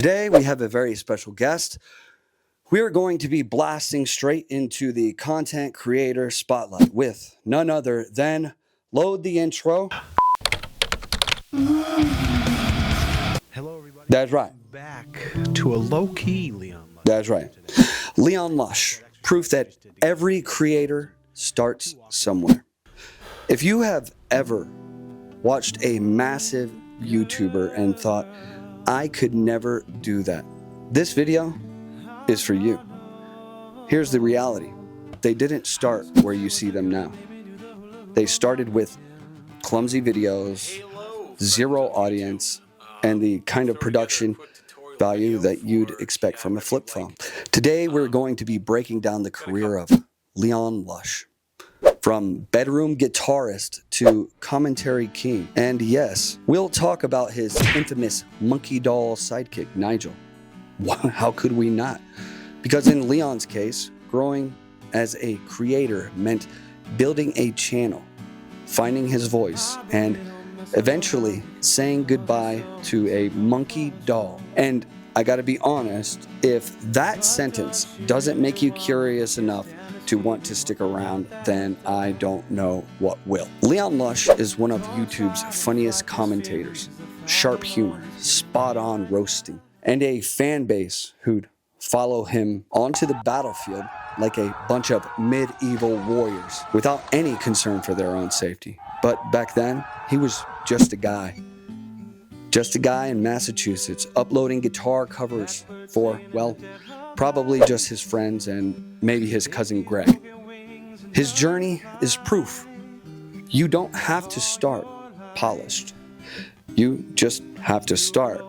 Today we have a very special guest. We are going to be blasting straight into the content creator spotlight with none other than load the intro. Hello, everybody. That's right. Back to a low-key Leon Lush. That's right. Leon Lush, proof that every creator starts somewhere. If you have ever watched a massive YouTuber and thought, I could never do that, this video is for you. Here's the reality. They didn't start where you see them now. They started with clumsy videos, zero audience, and the kind of production value that you'd expect from a flip phone. Today we're going to be breaking down the career of Leon Lush. From bedroom guitarist to commentary king. And yes, we'll talk about his infamous monkey doll sidekick, Nigel. How could we not? Because in Leon's case, growing as a creator meant building a channel, finding his voice, and eventually saying goodbye to a monkey doll. And I gotta be honest, if that sentence doesn't make you curious enough to want to stick around, then I don't know what will. Leon Lush is one of YouTube's funniest commentators. Sharp humor, spot-on roasting, and a fan base who'd follow him onto the battlefield like a bunch of medieval warriors without any concern for their own safety. But back then, he was just a guy. Just a guy in Massachusetts uploading guitar covers for, well, probably just his friends and maybe his cousin Greg. His journey is proof. You don't have to start polished. You just have to start.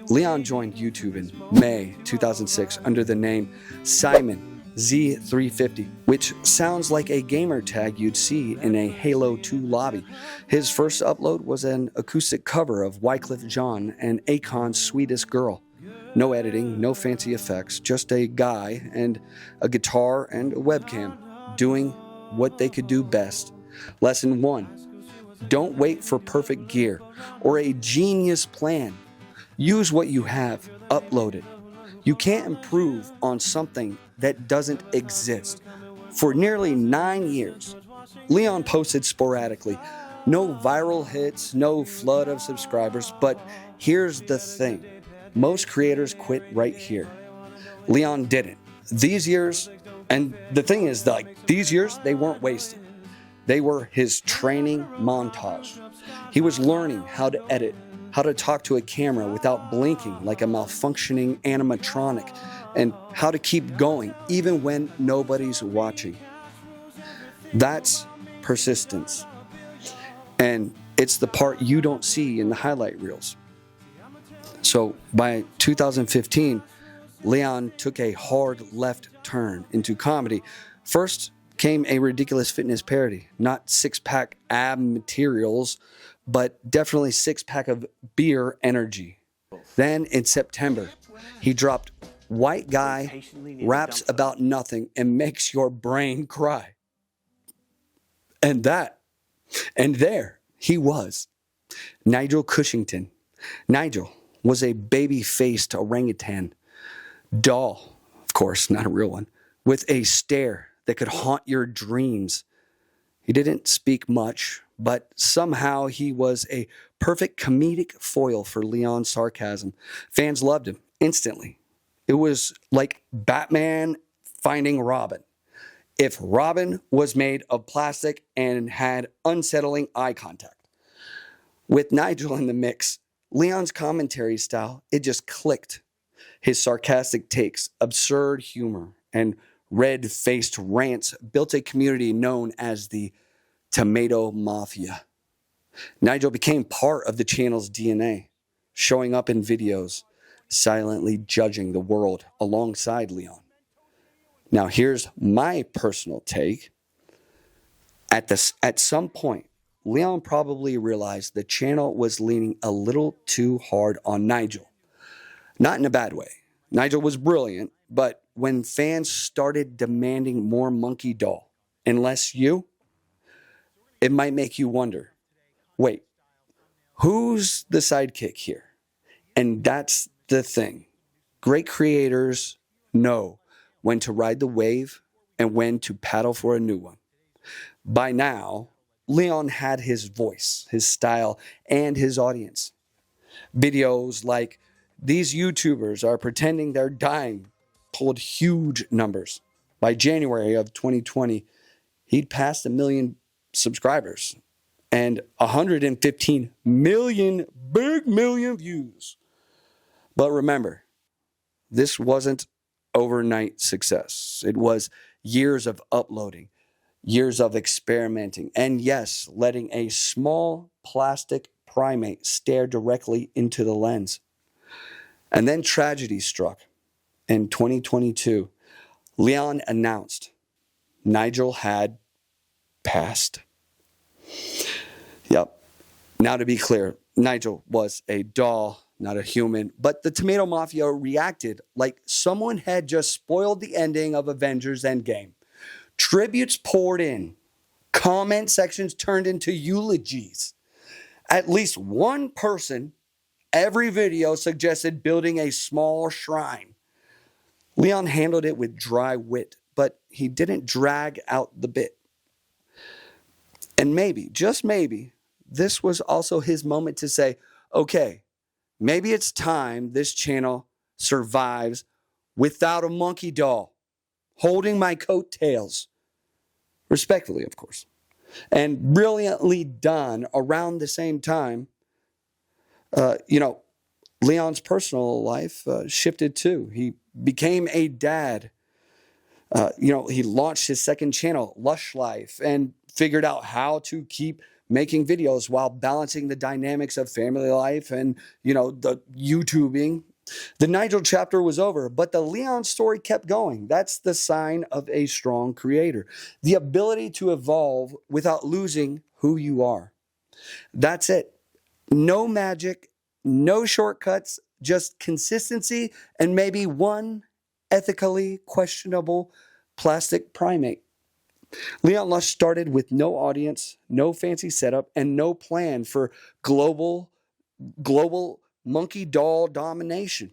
Leon joined YouTube in May 2006 under the name Simon Z350, which sounds like a gamer tag you'd see in a Halo 2 lobby. His first upload was an acoustic cover of Wyclef Jean and Akon's Sweetest Girl. No editing, no fancy effects, just a guy and a guitar and a webcam doing what they could do best. Lesson 1, don't wait for perfect gear or a genius plan. Use what you have, upload it. You can't improve on something that doesn't exist. For nearly 9 years, Leon posted sporadically. No viral hits, no flood of subscribers, but here's the thing. Most creators quit right here. Leon didn't. These years, and the thing is, these years, they weren't wasted. They were his training montage. He was learning how to edit, how to talk to a camera without blinking like a malfunctioning animatronic, and how to keep going even when nobody's watching. That's persistence. And it's the part you don't see in the highlight reels. So by 2015, Leon took a hard left turn into comedy. First came a ridiculous fitness parody, not six-pack ab materials, but definitely six-pack of beer energy. Then in September, he dropped White Guy Raps About Nothing and Makes Your Brain Cry. And there he was, Nigel Cushington. Nigel was a baby-faced orangutan doll, of course, not a real one, with a stare that could haunt your dreams. He didn't speak much, but somehow he was a perfect comedic foil for Leon's sarcasm. Fans loved him instantly. It was like Batman finding Robin. If Robin was made of plastic and had unsettling eye contact. With Nigel in the mix, Leon's commentary style, it just clicked. His sarcastic takes, absurd humor, and red-faced rants built a community known as the Tomato Mafia. Nigel became part of the channel's DNA, showing up in videos, silently judging the world alongside Leon. Now here's my personal take. At some point, Leon probably realized the channel was leaning a little too hard on Nigel. Not in a bad way. Nigel was brilliant, but when fans started demanding more monkey doll and less you, it might make you wonder, wait, who's the sidekick here? And that's the thing. Great creators know when to ride the wave and when to paddle for a new one. By now, Leon had his voice, his style, and his audience. Videos like "These YouTubers are pretending they're dying" pulled huge numbers. By January of 2020, he'd passed 1 million subscribers and 115 million, big million views. But remember, this wasn't overnight success. It was years of uploading, years of experimenting, and yes, letting a small plastic primate stare directly into the lens. And then tragedy struck. In 2022, Leon announced Nigel had passed. Yep. Now to be clear, Nigel was a doll, not a human, but the Tomato Mafia reacted like someone had just spoiled the ending of Avengers Endgame. Tributes poured in. Comment sections turned into eulogies. At least one person every video suggested building a small shrine. Leon handled it with dry wit, but he didn't drag out the bit. And maybe, just maybe, this was also his moment to say, okay, maybe it's time this channel survives without a monkey doll holding my coattails. Respectfully, of course. And brilliantly done around the same time, Leon's personal life shifted too. He became a dad. He launched his second channel, Lush Life, and figured out how to keep making videos while balancing the dynamics of family life and, the YouTubing. The Nigel chapter was over, but the Leon story kept going. That's the sign of a strong creator. The ability to evolve without losing who you are. That's it. No magic, no shortcuts, just consistency and maybe one ethically questionable plastic primate. Leon Lush started with no audience, no fancy setup, and no plan for global monkey doll domination.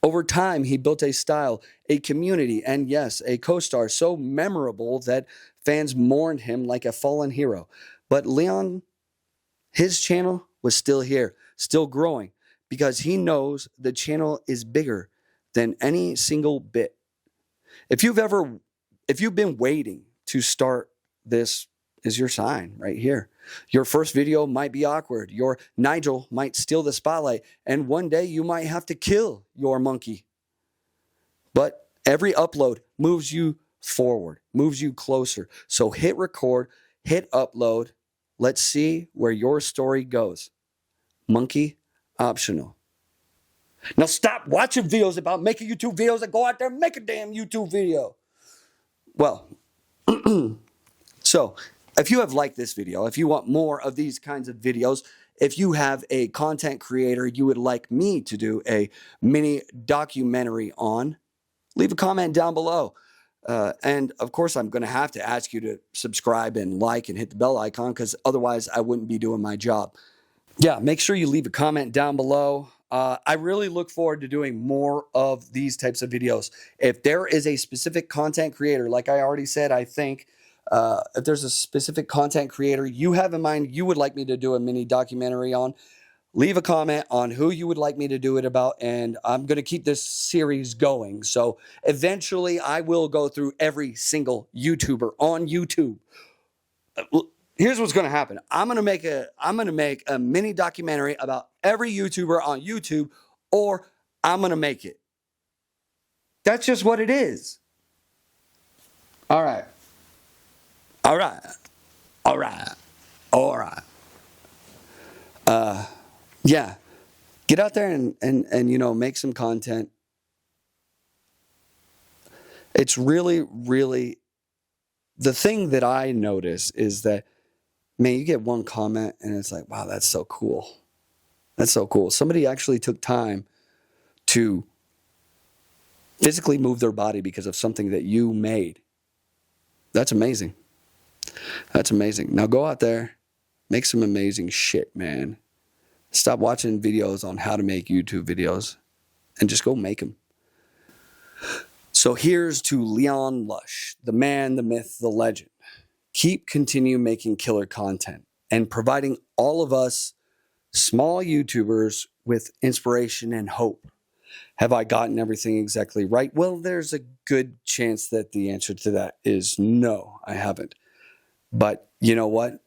Over time, he built a style, a community, and yes, a co-star so memorable that fans mourned him like a fallen hero. But Leon, his channel was still here, still growing, because he knows the channel is bigger than any single bit. If you've been waiting to start, this is your sign right here. Your first video might be awkward. Your Nigel might steal the spotlight. And one day you might have to kill your monkey. But every upload moves you forward, moves you closer. So hit record, hit upload. Let's see where your story goes. Monkey optional. Now stop watching videos about making YouTube videos and go out there and make a damn YouTube video. Well, so if you have liked this video, if you want more of these kinds of videos, if you have a content creator you would like me to do a mini documentary on, leave a comment down below. And of course, I'm going to have to ask you to subscribe and like and hit the bell icon because otherwise I wouldn't be doing my job. Yeah, make sure you leave a comment down below. I really look forward to doing more of these types of videos. If there is a specific content creator, like I already said, I think if there's a specific content creator you have in mind you would like me to do a mini documentary on, leave a comment on who you would like me to do it about, and I'm going to keep this series going. So eventually I will go through every single YouTuber on YouTube. Here's what's going to happen. I'm going to make a mini documentary about every YouTuber on YouTube, or I'm going to make it. That's just what it is. All right. Yeah. Get out there and make some content. It's really, really, the thing that I notice is that, man, you get one comment and it's like, wow, that's so cool. That's so cool. Somebody actually took time to physically move their body because of something that you made. That's amazing. That's amazing. Now go out there, make some amazing shit, man. Stop watching videos on how to make YouTube videos and just go make them. So here's to Leon Lush, the man, the myth, the legend. Continue making killer content and providing all of us small YouTubers with inspiration and hope. Have I gotten everything exactly right? Well, there's a good chance that the answer to that is no, I haven't. But you know what?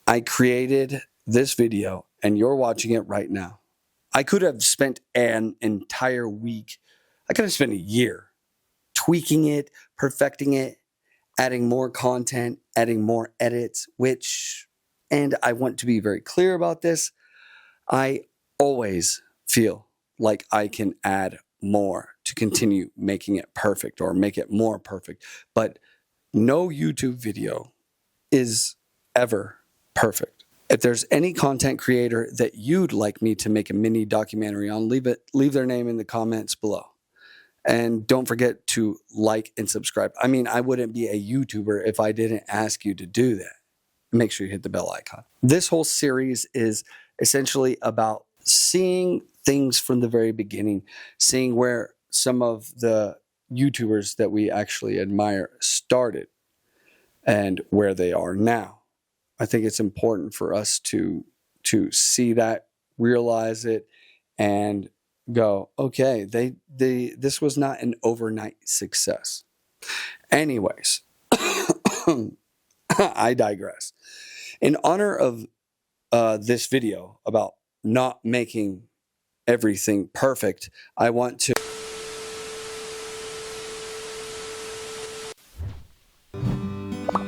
I created this video and you're watching it right now. I could have spent an entire week, I could have spent a year tweaking it, perfecting it, adding more content, adding more edits, and I want to be very clear about this, I always feel like I can add more to continue making it perfect or make it more perfect. But no YouTube video is ever perfect. If there's any content creator that you'd like me to make a mini documentary on, leave their name in the comments below. And don't forget to like and subscribe. I mean, I wouldn't be a YouTuber if I didn't ask you to do that. Make sure you hit the bell icon. This whole series is essentially about seeing things from the very beginning, seeing where some of the YouTubers that we actually admire started and where they are now. I think it's important for us to see that, realize it, and go, okay, this was not an overnight success. Anyways, I digress. In honor of this video about not making everything perfect, I want to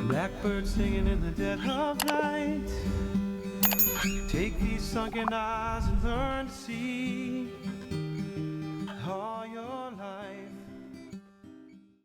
Blackbird singing in the dead of night. Take these sunken eyes and learn to see.